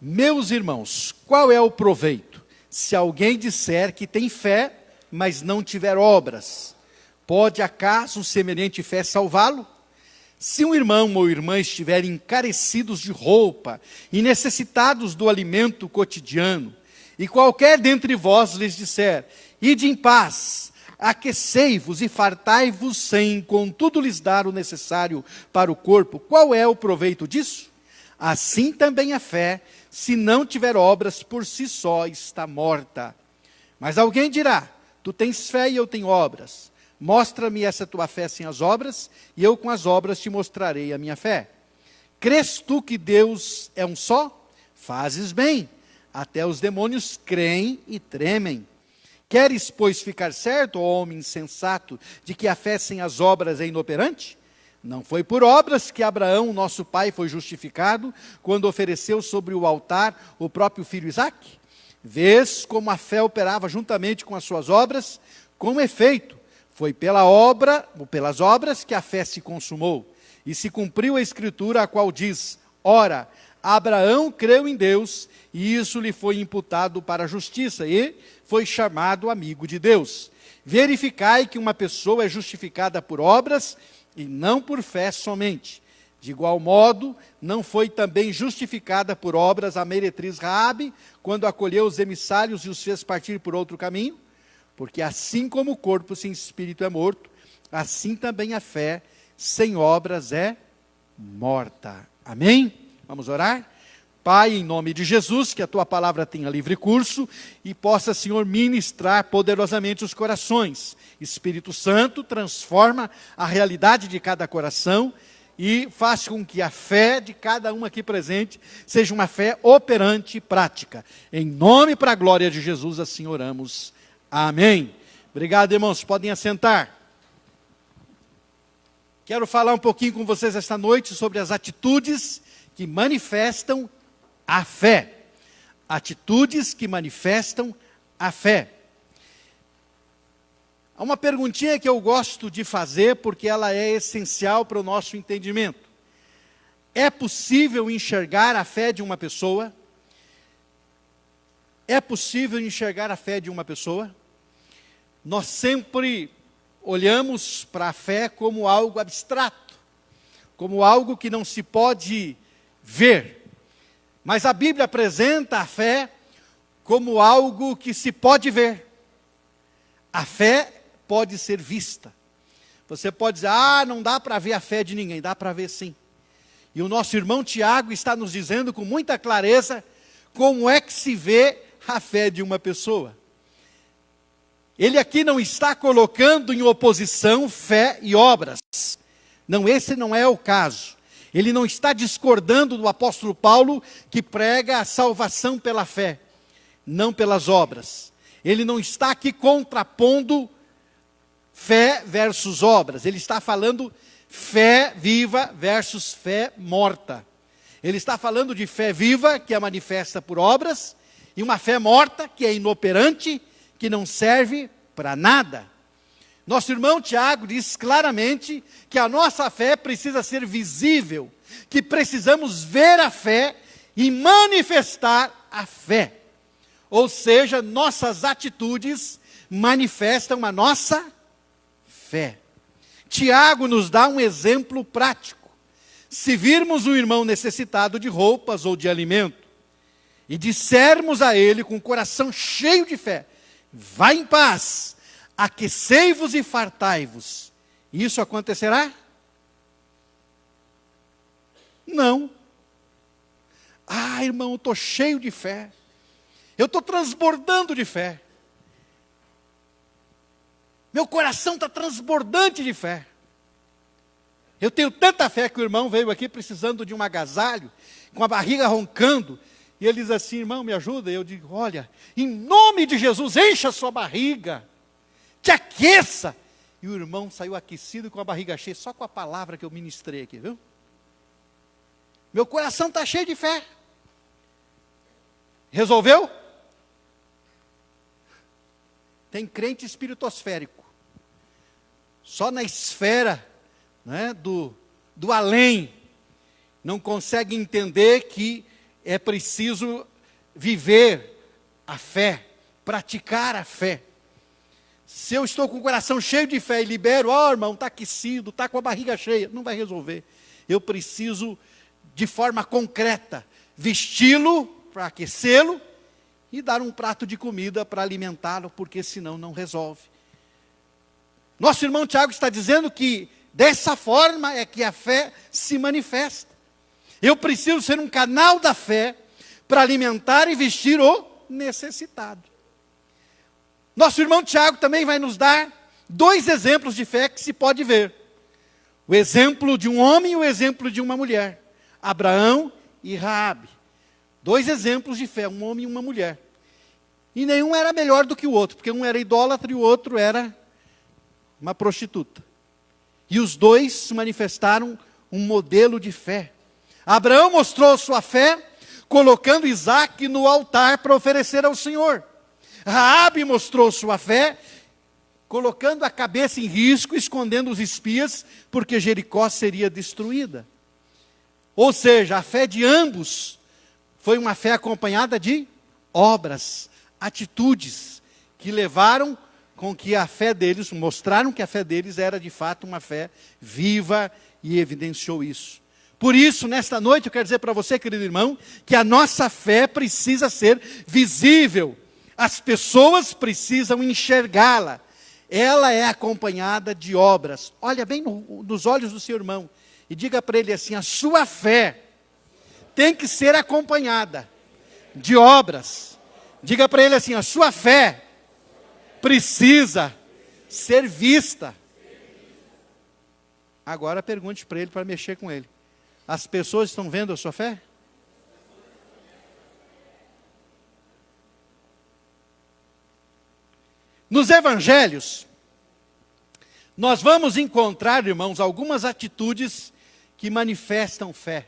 Meus irmãos, qual é o proveito? Se alguém disser que tem fé, mas não tiver obras, pode acaso semelhante fé salvá-lo? Se um irmão ou irmã estiverem encarecidos de roupa e necessitados do alimento cotidiano, e qualquer dentre vós lhes disser, ide em paz, aquecei-vos e fartai-vos sem, contudo, lhes dar o necessário para o corpo, qual é o proveito disso? Assim também a fé, se não tiver obras, por si só está morta. Mas alguém dirá, tu tens fé e eu tenho obras. Mostra-me essa tua fé sem as obras, e eu com as obras te mostrarei a minha fé. Crês tu que Deus é um só? Fazes bem. Até os demônios creem e tremem. Queres, pois, ficar certo, ó homem insensato, de que a fé sem as obras é inoperante? Não foi por obras que Abraão, nosso pai, foi justificado, quando ofereceu sobre o altar o próprio filho Isaque? Vês como a fé operava juntamente com as suas obras? Com efeito, foi pelas obras que a fé se consumou, e se cumpriu a escritura, a qual diz, ora, Abraão creu em Deus, e isso lhe foi imputado para a justiça, e foi chamado amigo de Deus. Verificai que uma pessoa é justificada por obras, e não por fé somente. De igual modo, não foi também justificada por obras a meretriz Raabe, quando acolheu os emissários e os fez partir por outro caminho? Porque assim como o corpo sem espírito é morto, assim também a fé sem obras é morta. Amém? Vamos orar? Pai, em nome de Jesus, que a Tua palavra tenha livre curso e possa, Senhor, ministrar poderosamente os corações. Espírito Santo, transforma a realidade de cada coração e faz com que a fé de cada um aqui presente seja uma fé operante e prática. Em nome e para a glória de Jesus, assim oramos. Amém. Obrigado, irmãos. Podem assentar. Quero falar um pouquinho com vocês esta noite sobre as atitudes que manifestam a fé. Atitudes que manifestam a fé. Há uma perguntinha que eu gosto de fazer porque ela é essencial para o nosso entendimento. É possível enxergar a fé de uma pessoa? É possível enxergar a fé de uma pessoa? Nós sempre olhamos para a fé como algo abstrato, como algo que não se pode ver. Mas a Bíblia apresenta a fé como algo que se pode ver. A fé pode ser vista. Você pode dizer, não dá para ver a fé de ninguém. Dá para ver sim. E o nosso irmão Tiago está nos dizendo com muita clareza como é que se vê a fé de uma pessoa. Ele aqui não está colocando em oposição fé e obras. Não, esse não é o caso. Ele não está discordando do apóstolo Paulo, que prega a salvação pela fé, não pelas obras. Ele não está aqui contrapondo fé versus obras. Ele está falando fé viva versus fé morta. Ele está falando de fé viva, que é manifesta por obras, e uma fé morta, que é inoperante, que não serve para nada. Nosso irmão Tiago diz claramente que a nossa fé precisa ser visível, que precisamos ver a fé e manifestar a fé. Ou seja, nossas atitudes manifestam a nossa fé. Tiago nos dá um exemplo prático. Se virmos um irmão necessitado de roupas ou de alimento, e dissermos a ele com o coração cheio de fé, vá em paz, aquecei-vos e fartai-vos, isso acontecerá? Não. Irmão, eu estou cheio de fé, eu estou transbordando de fé, meu coração está transbordante de fé, eu tenho tanta fé que o irmão veio aqui precisando de um agasalho, com a barriga roncando, e ele diz assim, irmão, me ajuda? E eu digo, olha, em nome de Jesus, encha a sua barriga, te aqueça. E o irmão saiu aquecido com a barriga cheia, só com a palavra que eu ministrei aqui, viu? Meu coração está cheio de fé. Resolveu? Tem crente espiritosférico. Só na esfera, né, do além. Não consegue entender que é preciso viver a fé, praticar a fé. Se eu estou com o coração cheio de fé e libero, irmão, está aquecido, está com a barriga cheia, não vai resolver. Eu preciso, de forma concreta, vesti-lo para aquecê-lo e dar um prato de comida para alimentá-lo, porque senão não resolve. Nosso irmão Tiago está dizendo que dessa forma é que a fé se manifesta. Eu preciso ser um canal da fé para alimentar e vestir o necessitado. Nosso irmão Tiago também vai nos dar 2 exemplos de fé que se pode ver. O exemplo de um homem e o exemplo de uma mulher. Abraão e Raabe. 2 exemplos de fé, um homem e uma mulher. E nenhum era melhor do que o outro, porque um era idólatra e o outro era uma prostituta. E os 2 manifestaram um modelo de fé. Abraão mostrou sua fé colocando Isaque no altar para oferecer ao Senhor. Raabe mostrou sua fé colocando a cabeça em risco, escondendo os espias, porque Jericó seria destruída. Ou seja, a fé de ambos foi uma fé acompanhada de obras, atitudes, que levaram com que a fé deles, mostraram que a fé deles era de fato uma fé viva e evidenciou isso. Por isso, nesta noite, eu quero dizer para você, querido irmão, que a nossa fé precisa ser visível. As pessoas precisam enxergá-la. Ela é acompanhada de obras. Olha bem nos olhos do seu irmão e diga para ele assim: a sua fé tem que ser acompanhada de obras. Diga para ele assim: a sua fé precisa ser vista. Agora pergunte para ele, para mexer com ele: as pessoas estão vendo a sua fé? Nos evangelhos, nós vamos encontrar, irmãos, algumas atitudes que manifestam fé.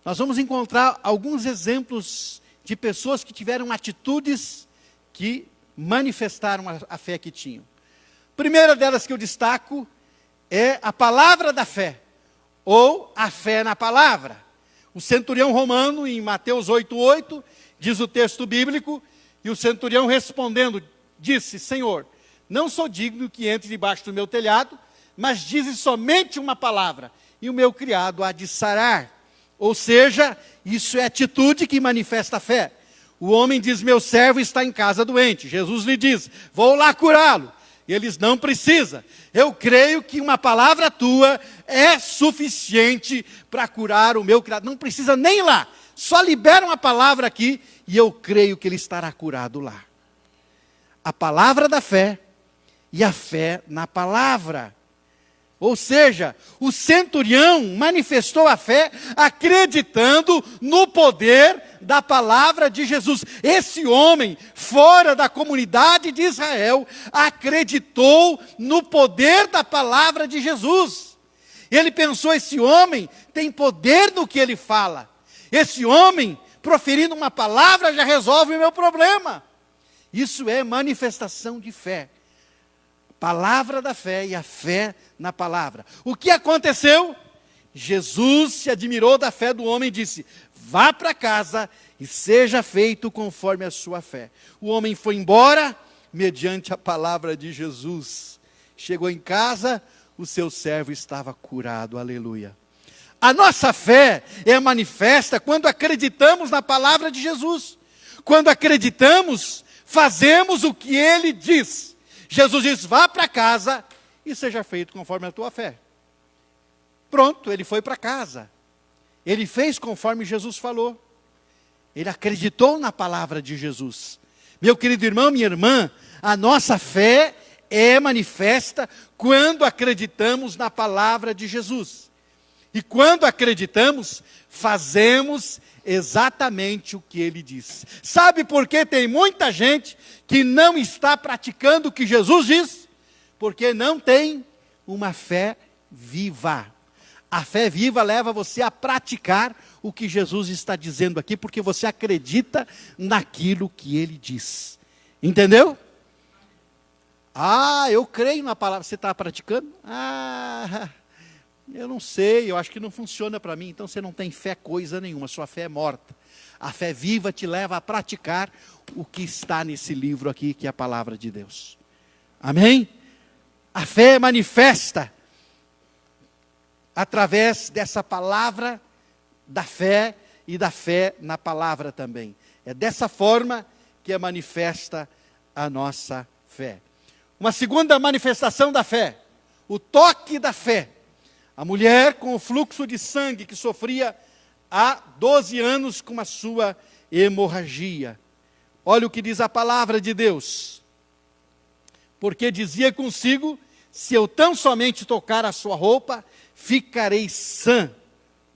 Nós vamos encontrar alguns exemplos de pessoas que tiveram atitudes que manifestaram a fé que tinham. Primeira delas que eu destaco é a palavra da fé, ou a fé na palavra. O centurião romano, em Mateus 8,8, diz o texto bíblico, e o centurião respondendo, disse: Senhor, não sou digno que entre debaixo do meu telhado, mas dize somente uma palavra, e o meu criado há de sarar. Ou seja, isso é atitude que manifesta a fé. O homem diz: meu servo está em casa doente. Jesus lhe diz: vou lá curá-lo. E eles: não precisa. Eu creio que uma palavra tua é suficiente para curar o meu criado. Não precisa nem ir lá. Só libera uma palavra aqui e eu creio que ele estará curado lá. A palavra da fé e a fé na palavra. Ou seja, o centurião manifestou a fé acreditando no poder da palavra de Jesus. Esse homem, fora da comunidade de Israel, acreditou no poder da palavra de Jesus. Ele pensou: esse homem tem poder no que ele fala. Esse homem, proferindo uma palavra, já resolve o meu problema. Isso é manifestação de fé. Palavra da fé e a fé na palavra. O que aconteceu? Jesus se admirou da fé do homem e disse: vá para casa e seja feito conforme a sua fé. O homem foi embora mediante a palavra de Jesus. Chegou em casa, o seu servo estava curado. Aleluia. A nossa fé é manifesta quando acreditamos na palavra de Jesus. Quando acreditamos, fazemos o que ele diz. Jesus diz: vá para casa e seja feito conforme a tua fé. Pronto, ele foi para casa. Ele fez conforme Jesus falou. Ele acreditou na palavra de Jesus. Meu querido irmão, minha irmã, a nossa fé é manifesta quando acreditamos na palavra de Jesus. E quando acreditamos, fazemos exatamente o que ele diz. Sabe por que tem muita gente que não está praticando o que Jesus diz? Porque não tem uma fé viva. A fé viva leva você a praticar o que Jesus está dizendo aqui, porque você acredita naquilo que ele diz. Entendeu? Ah, eu creio na palavra. Você está praticando? Ah, Eu não sei, eu acho que não funciona para mim. Então você não tem fé coisa nenhuma, sua fé é morta. A fé viva te leva a praticar o que está nesse livro aqui, que é a palavra de Deus. Amém? A fé manifesta através dessa palavra da fé e da fé na palavra também. É dessa forma que é manifesta a nossa fé. Uma segunda manifestação da fé, o toque da fé. A mulher com o fluxo de sangue que sofria há 12 anos com a sua hemorragia. Olha o que diz a palavra de Deus. Porque dizia consigo, se eu tão somente tocar a sua roupa, ficarei sã.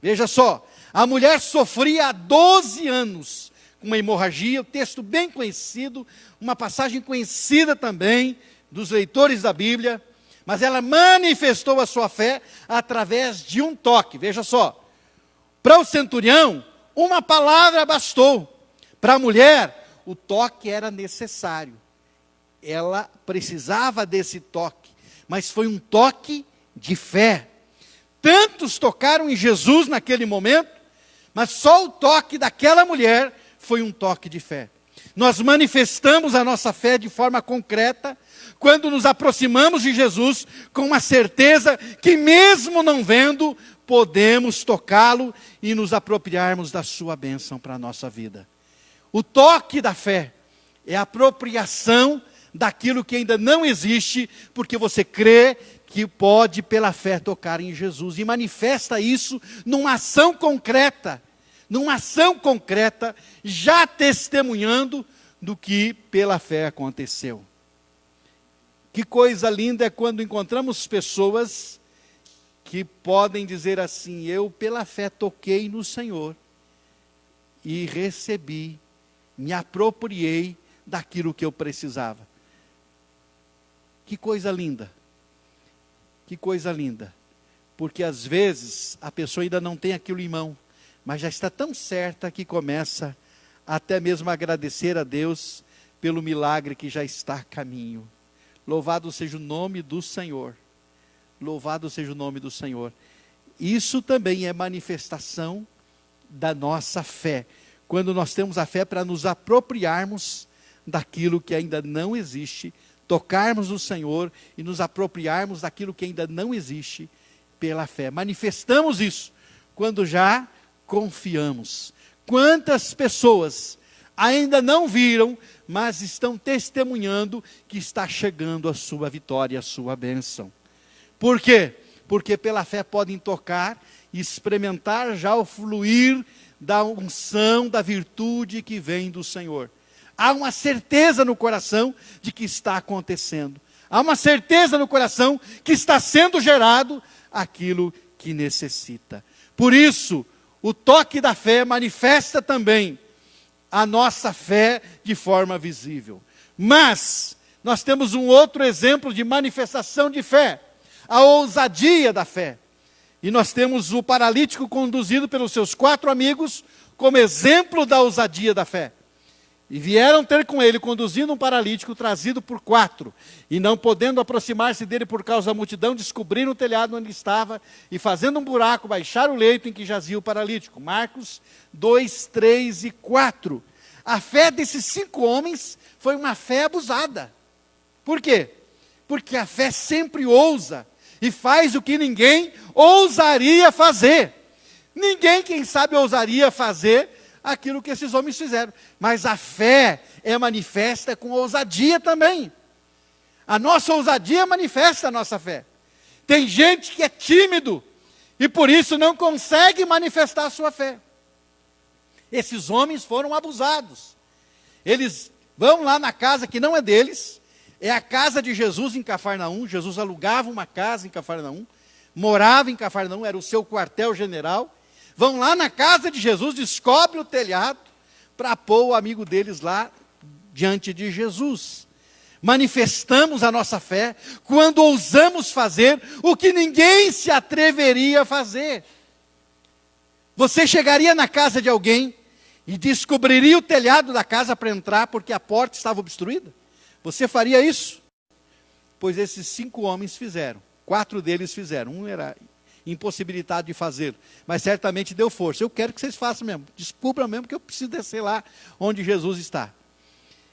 Veja só, a mulher sofria há 12 anos com uma hemorragia, um texto bem conhecido, uma passagem conhecida também dos leitores da Bíblia, mas ela manifestou a sua fé através de um toque. Veja só, para o centurião, uma palavra bastou. Para a mulher, o toque era necessário. Ela precisava desse toque, mas foi um toque de fé. Tantos tocaram em Jesus naquele momento, mas só o toque daquela mulher foi um toque de fé. Nós manifestamos a nossa fé de forma concreta quando nos aproximamos de Jesus com uma certeza que, mesmo não vendo, podemos tocá-lo e nos apropriarmos da sua bênção para a nossa vida. O toque da fé é a apropriação daquilo que ainda não existe, porque você crê que pode, pela fé, tocar em Jesus. E manifesta isso numa ação concreta, já testemunhando do que pela fé aconteceu. Que coisa linda é quando encontramos pessoas que podem dizer assim: eu pela fé toquei no Senhor e recebi, me apropriei daquilo que eu precisava. Que coisa linda, porque às vezes a pessoa ainda não tem aquilo em mão, mas já está tão certa que começa até mesmo a agradecer a Deus pelo milagre que já está a caminho. Louvado seja o nome do Senhor. Louvado seja o nome do Senhor. Isso também é manifestação da nossa fé. Quando nós temos a fé para nos apropriarmos daquilo que ainda não existe, tocarmos no Senhor e nos apropriarmos daquilo que ainda não existe pela fé. Manifestamos isso quando já confiamos. Quantas pessoas ainda não viram, mas estão testemunhando que está chegando a sua vitória, a sua bênção. Por quê? Porque pela fé podem tocar e experimentar já o fluir da unção, da virtude que vem do Senhor. Há uma certeza no coração de que está acontecendo. Há uma certeza no coração que está sendo gerado aquilo que necessita. Por isso, o toque da fé manifesta também a nossa fé de forma visível. Mas nós temos um outro exemplo de manifestação de fé, a ousadia da fé. E nós temos o paralítico conduzido pelos seus 4 amigos como exemplo da ousadia da fé. E vieram ter com ele, conduzindo um paralítico trazido por 4. E não podendo aproximar-se dele por causa da multidão, descobriram o telhado onde ele estava e, fazendo um buraco, baixaram o leito em que jazia o paralítico. Marcos 2, 3 e 4. A fé desses 5 homens foi uma fé abusada. Por quê? Porque a fé sempre ousa e faz o que ninguém ousaria fazer. Ninguém, quem sabe, ousaria fazer aquilo que esses homens fizeram. Mas a fé é manifesta com ousadia também. A nossa ousadia manifesta a nossa fé. Tem gente que é tímido e por isso não consegue manifestar a sua fé. Esses homens foram abusados. Eles vão lá na casa que não é deles, é a casa de Jesus em Cafarnaum. Jesus alugava uma casa em Cafarnaum, morava em Cafarnaum, era o seu quartel-general. Vão lá na casa de Jesus, descobrem o telhado para pôr o amigo deles lá diante de Jesus. Manifestamos a nossa fé quando ousamos fazer o que ninguém se atreveria a fazer. Você chegaria na casa de alguém e descobriria o telhado da casa para entrar porque a porta estava obstruída? Você faria isso? Pois esses 5 homens fizeram. 4 deles fizeram. Um era impossibilitado de fazer, mas certamente deu força. Eu quero que vocês façam mesmo, descubram mesmo que eu preciso descer lá onde Jesus está.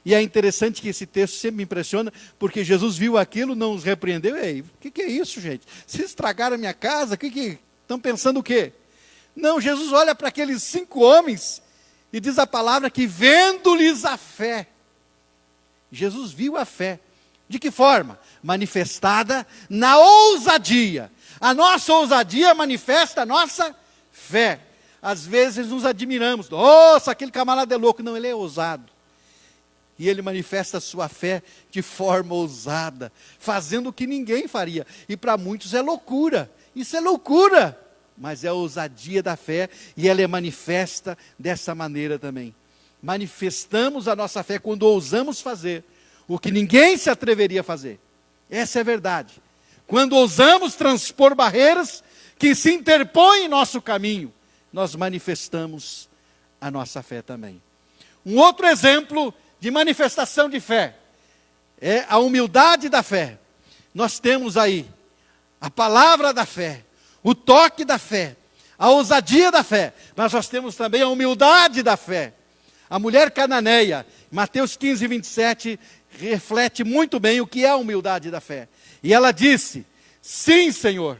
E é interessante que esse texto sempre me impressiona, porque Jesus viu aquilo, não os repreendeu. Ei, o que é isso, gente? Vocês estragaram a minha casa? Estão pensando o quê? Não, Jesus olha para aqueles 5 homens e diz a palavra que vendo-lhes a fé. Jesus viu a fé. De que forma? Manifestada na ousadia. A nossa ousadia manifesta a nossa fé. Às vezes nos admiramos. Nossa, aquele camarada é louco. Não, ele é ousado. E ele manifesta a sua fé de forma ousada, fazendo o que ninguém faria. E para muitos é loucura. Isso é loucura. Mas é a ousadia da fé e ela é manifesta dessa maneira também. Manifestamos a nossa fé quando ousamos fazer o que ninguém se atreveria a fazer. Essa é a verdade. Quando ousamos transpor barreiras que se interpõem em nosso caminho, nós manifestamos a nossa fé também. Um outro exemplo de manifestação de fé é a humildade da fé. Nós temos aí a palavra da fé, o toque da fé, a ousadia da fé, mas nós temos também a humildade da fé. A mulher cananeia, Mateus 15, 27, reflete muito bem o que é a humildade da fé. E ela disse: sim, Senhor,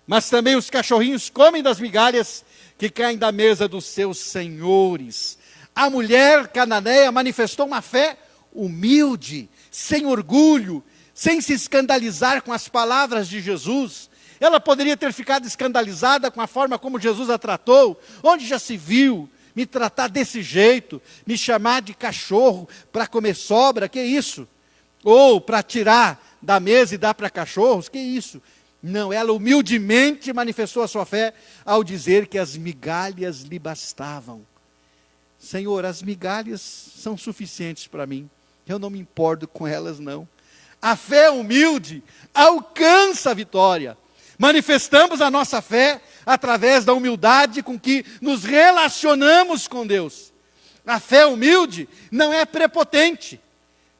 mas também os cachorrinhos comem das migalhas que caem da mesa dos seus senhores. A mulher cananeia manifestou uma fé humilde, sem orgulho, sem se escandalizar com as palavras de Jesus. Ela poderia ter ficado escandalizada com a forma como Jesus a tratou. Onde já se viu me tratar desse jeito, me chamar de cachorro para comer sobra? Que isso? Ou para tirar da mesa e dar para cachorros? Que isso? Não, ela humildemente manifestou a sua fé ao dizer que as migalhas lhe bastavam. Senhor, as migalhas são suficientes para mim. Eu não me importo com elas, não. A fé humilde alcança a vitória. Manifestamos a nossa fé através da humildade com que nos relacionamos com Deus. A fé humilde não é prepotente.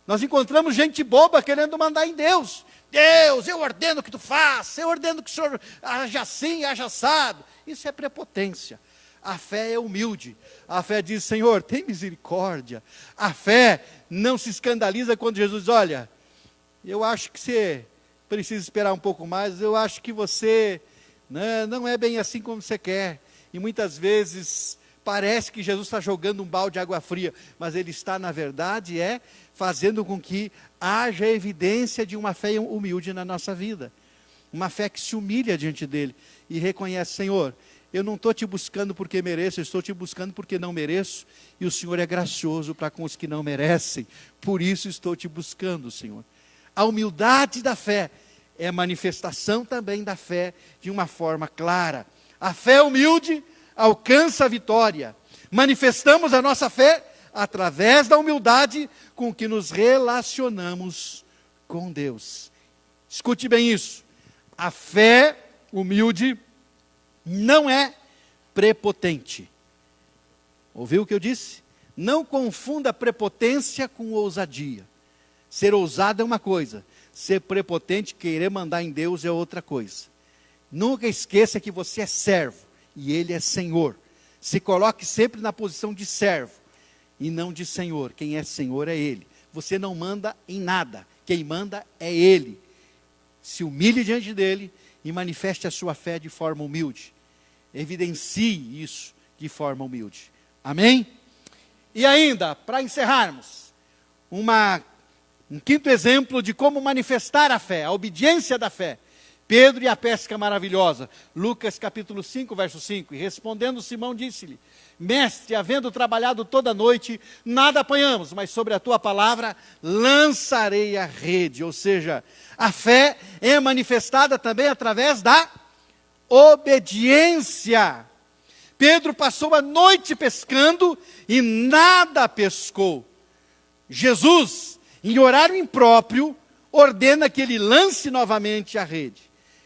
Nós encontramos gente boba querendo mandar em Deus. Deus, eu ordeno que tu faça, eu ordeno que o Senhor haja assim, haja assado. Isso é prepotência. A fé é humilde. A fé diz: Senhor, tem misericórdia. A fé não se escandaliza quando Jesus diz: olha, eu acho que você precisa esperar um pouco mais, eu acho que você não é bem assim como você quer. E muitas vezes parece que Jesus está jogando um balde de água fria, mas Ele está, na verdade, fazendo com que haja evidência de uma fé humilde na nossa vida. Uma fé que se humilha diante dEle e reconhece: Senhor, eu não estou te buscando porque mereço, eu estou te buscando porque não mereço, e o Senhor é gracioso para com os que não merecem, por isso estou te buscando, Senhor. A humildade da fé é manifestação também da fé de uma forma clara. A fé humilde alcança a vitória. Manifestamos a nossa fé através da humildade com que nos relacionamos com Deus. Escute bem isso. A fé humilde não é prepotente. Ouviu o que eu disse? Não confunda prepotência com ousadia. Ser ousado é uma coisa, ser prepotente, querer mandar em Deus é outra coisa. Nunca esqueça que você é servo e Ele é Senhor. Se coloque sempre na posição de servo e não de Senhor. Quem é Senhor é Ele. Você não manda em nada, quem manda é Ele. Se humilhe diante dEle e manifeste a sua fé de forma humilde. Evidencie isso de forma humilde. Amém? E ainda, para encerrarmos, um quinto exemplo de como manifestar a fé, a obediência da fé. Pedro e a pesca maravilhosa. Lucas capítulo 5, verso 5. E respondendo Simão disse-lhe: Mestre, havendo trabalhado toda a noite, nada apanhamos, mas sobre a tua palavra lançarei a rede. Ou seja, a fé é manifestada também através da obediência. Pedro passou a noite pescando e nada pescou. Jesus, em horário impróprio, ordena que ele lance novamente a rede.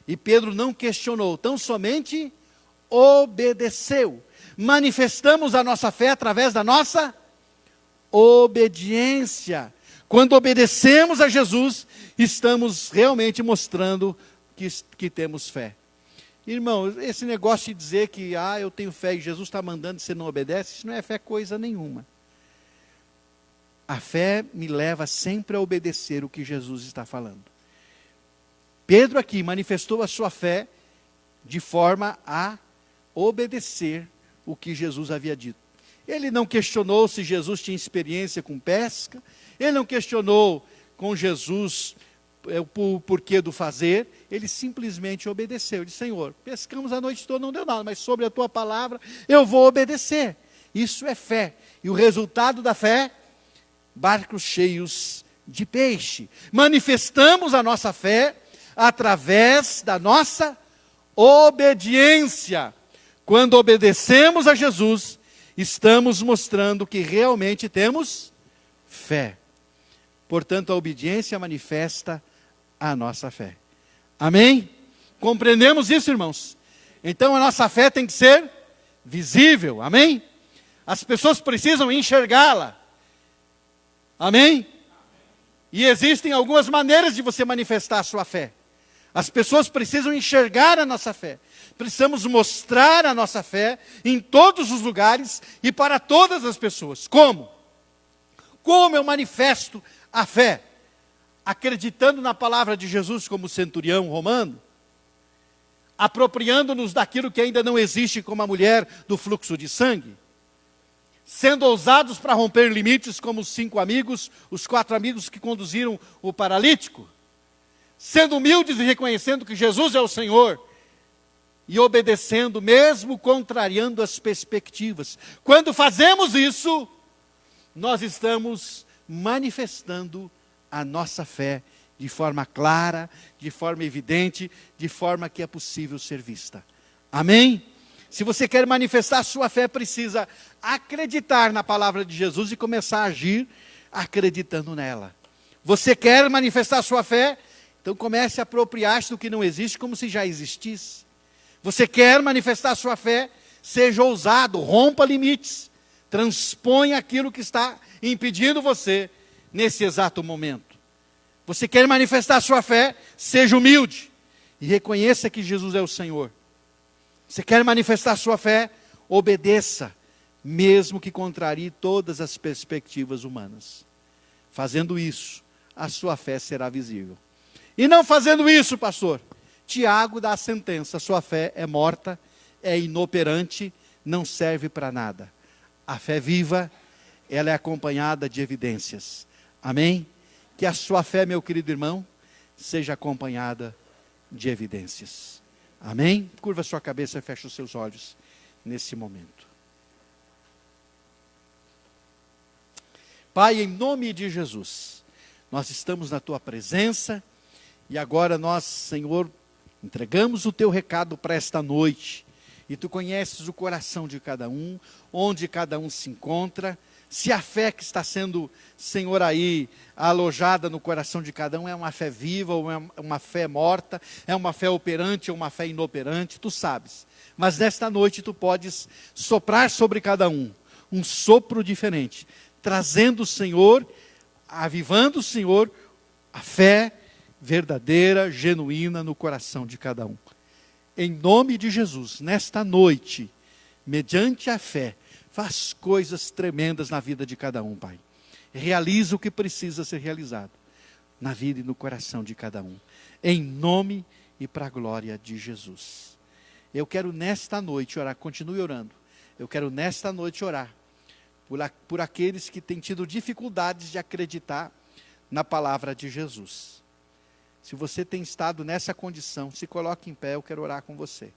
E Pedro não questionou, tão somente obedeceu. Manifestamos a nossa fé através da nossa obediência. Quando obedecemos a Jesus, estamos realmente mostrando que temos fé. Irmão, esse negócio de dizer que eu tenho fé e Jesus está mandando e você não obedece, isso não é fé coisa nenhuma. A fé me leva sempre a obedecer o que Jesus está falando. Pedro aqui manifestou a sua fé de forma a obedecer o que Jesus havia dito. Ele não questionou se Jesus tinha experiência com pesca, ele não questionou com Jesus o porquê do fazer, ele simplesmente obedeceu. Ele disse: Senhor, pescamos a noite toda, não deu nada, mas sobre a tua palavra eu vou obedecer. Isso é fé. E o resultado da fé? Barcos cheios de peixe. Manifestamos a nossa fé através da nossa obediência. Quando obedecemos a Jesus, estamos mostrando que realmente temos fé. Portanto, a obediência manifesta a nossa fé. Amém? Compreendemos isso, irmãos? Então, a nossa fé tem que ser visível. Amém? As pessoas precisam enxergá-la. Amém? E existem algumas maneiras de você manifestar a sua fé. As pessoas precisam enxergar a nossa fé. Precisamos mostrar a nossa fé em todos os lugares e para todas as pessoas. Como? Como eu manifesto a fé? Acreditando na palavra de Jesus como centurião romano? Apropriando-nos daquilo que ainda não existe, como a mulher do fluxo de sangue? Sendo ousados para romper limites, como os 5 amigos, os 4 amigos que conduziram o paralítico? Sendo humildes e reconhecendo que Jesus é o Senhor, e obedecendo, mesmo contrariando as perspectivas. Quando fazemos isso, nós estamos manifestando a nossa fé de forma clara, de forma evidente, de forma que é possível ser vista. Amém? Se você quer manifestar a sua fé, precisa acreditar na palavra de Jesus e começar a agir acreditando nela. Você quer manifestar a sua fé? Então comece a apropriar-se do que não existe como se já existisse. Você quer manifestar a sua fé? Seja ousado, rompa limites. Transponha aquilo que está impedindo você nesse exato momento. Você quer manifestar a sua fé? Seja humilde e reconheça que Jesus é o Senhor. Você quer manifestar a sua fé? Obedeça, mesmo que contrarie todas as perspectivas humanas. Fazendo isso, a sua fé será visível. E não fazendo isso, pastor, Tiago dá a sentença: a sua fé é morta, é inoperante, não serve para nada. A fé viva, ela é acompanhada de evidências. Amém? Que a sua fé, meu querido irmão, seja acompanhada de evidências. Amém? Curva sua cabeça e feche os seus olhos nesse momento. Pai, em nome de Jesus, nós estamos na tua presença e agora nós, Senhor, entregamos o teu recado para esta noite. E tu conheces o coração de cada um, onde cada um se encontra. Se a fé que está sendo, Senhor, aí alojada no coração de cada um é uma fé viva ou é uma fé morta, é uma fé operante ou uma fé inoperante, tu sabes. Mas nesta noite tu podes soprar sobre cada um sopro diferente, trazendo o Senhor, avivando o Senhor, a fé verdadeira, genuína no coração de cada um. Em nome de Jesus, nesta noite, mediante a fé, faz coisas tremendas na vida de cada um, Pai. Realiza o que precisa ser realizado na vida e no coração de cada um. Em nome e para a glória de Jesus. Eu quero nesta noite orar, continue orando. Eu quero nesta noite orar por aqueles que têm tido dificuldades de acreditar na palavra de Jesus. Se você tem estado nessa condição, se coloque em pé, eu quero orar com você.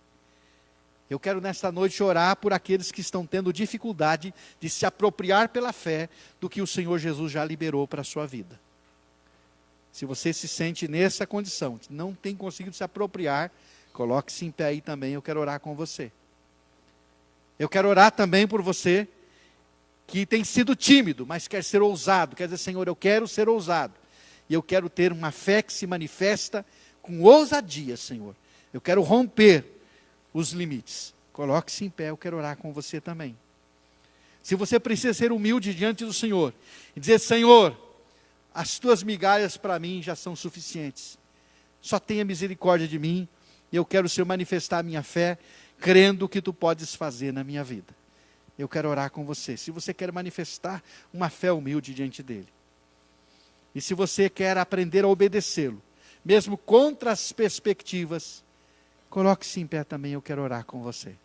Eu quero nesta noite orar por aqueles que estão tendo dificuldade de se apropriar pela fé do que o Senhor Jesus já liberou para a sua vida. Se você se sente nessa condição, não tem conseguido se apropriar, coloque-se em pé aí também, eu quero orar com você. Eu quero orar também por você que tem sido tímido, mas quer ser ousado, quer dizer, Senhor, eu quero ser ousado. E eu quero ter uma fé que se manifesta com ousadia, Senhor. Eu quero romper os limites. Coloque-se em pé, eu quero orar com você também. Se você precisa ser humilde diante do Senhor e dizer: Senhor, as tuas migalhas para mim já são suficientes. Só tenha misericórdia de mim e eu quero, Senhor, manifestar a minha fé, crendo que tu podes fazer na minha vida. Eu quero orar com você. Se você quer manifestar uma fé humilde diante dele, e se você quer aprender a obedecê-lo, mesmo contra as perspectivas, coloque-se em pé também, eu quero orar com você.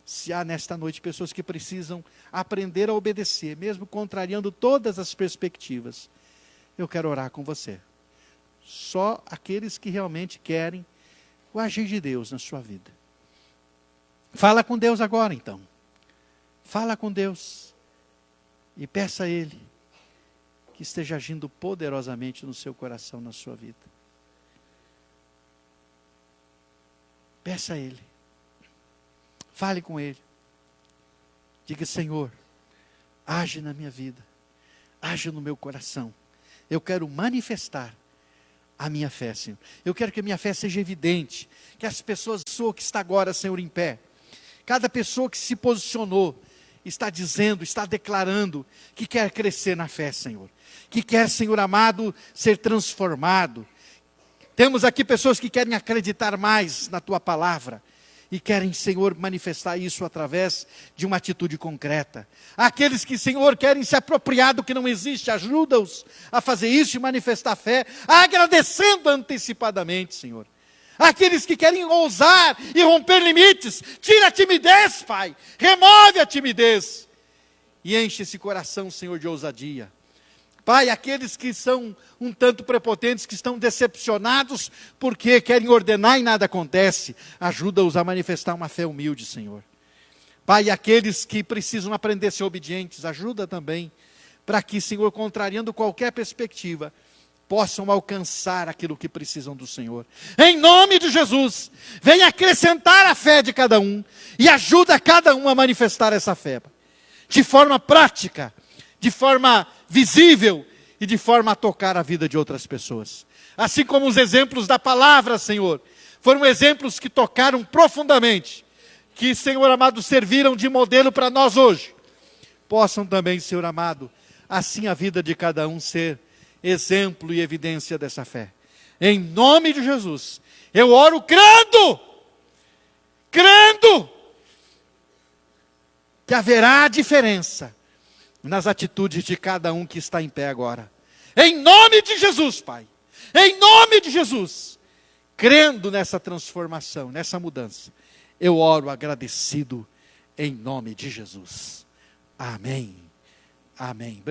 Se há nesta noite pessoas que precisam aprender a obedecer, mesmo contrariando todas as perspectivas, eu quero orar com você. Só aqueles que realmente querem o agir de Deus na sua vida. Fala com Deus agora então. Fala com Deus e peça a Ele que esteja agindo poderosamente no seu coração, na sua vida. Peça a Ele. Fale com Ele. Diga: Senhor, age na minha vida. Age no meu coração. Eu quero manifestar a minha fé, Senhor. Eu quero que a minha fé seja evidente. Que as pessoas, pessoa que está agora, Senhor, em pé, cada pessoa que se posicionou, está dizendo, está declarando que quer crescer na fé, Senhor. Que quer, Senhor amado, ser transformado. Temos aqui pessoas que querem acreditar mais na Tua palavra. E querem, Senhor, manifestar isso através de uma atitude concreta. Aqueles que, Senhor, querem se apropriar do que não existe, ajuda-os a fazer isso e manifestar fé, agradecendo antecipadamente, Senhor. Aqueles que querem ousar e romper limites, tira a timidez, Pai, remove a timidez e enche esse coração, Senhor, de ousadia. Pai, aqueles que são um tanto prepotentes, que estão decepcionados porque querem ordenar e nada acontece, ajuda-os a manifestar uma fé humilde, Senhor. Pai, aqueles que precisam aprender a ser obedientes, ajuda também, para que, Senhor, contrariando qualquer perspectiva, possam alcançar aquilo que precisam do Senhor. Em nome de Jesus, venha acrescentar a fé de cada um, e ajuda cada um a manifestar essa fé, de forma prática, de forma visível e de forma a tocar a vida de outras pessoas. Assim como os exemplos da palavra, Senhor, foram exemplos que tocaram profundamente, que, Senhor amado, serviram de modelo para nós hoje. Possam também, Senhor amado, assim a vida de cada um ser exemplo e evidência dessa fé. Em nome de Jesus, eu oro crendo que haverá diferença nas atitudes de cada um que está em pé agora. Em nome de Jesus, Pai. Em nome de Jesus. Crendo nessa transformação, nessa mudança. Eu oro agradecido em nome de Jesus. Amém. Amém.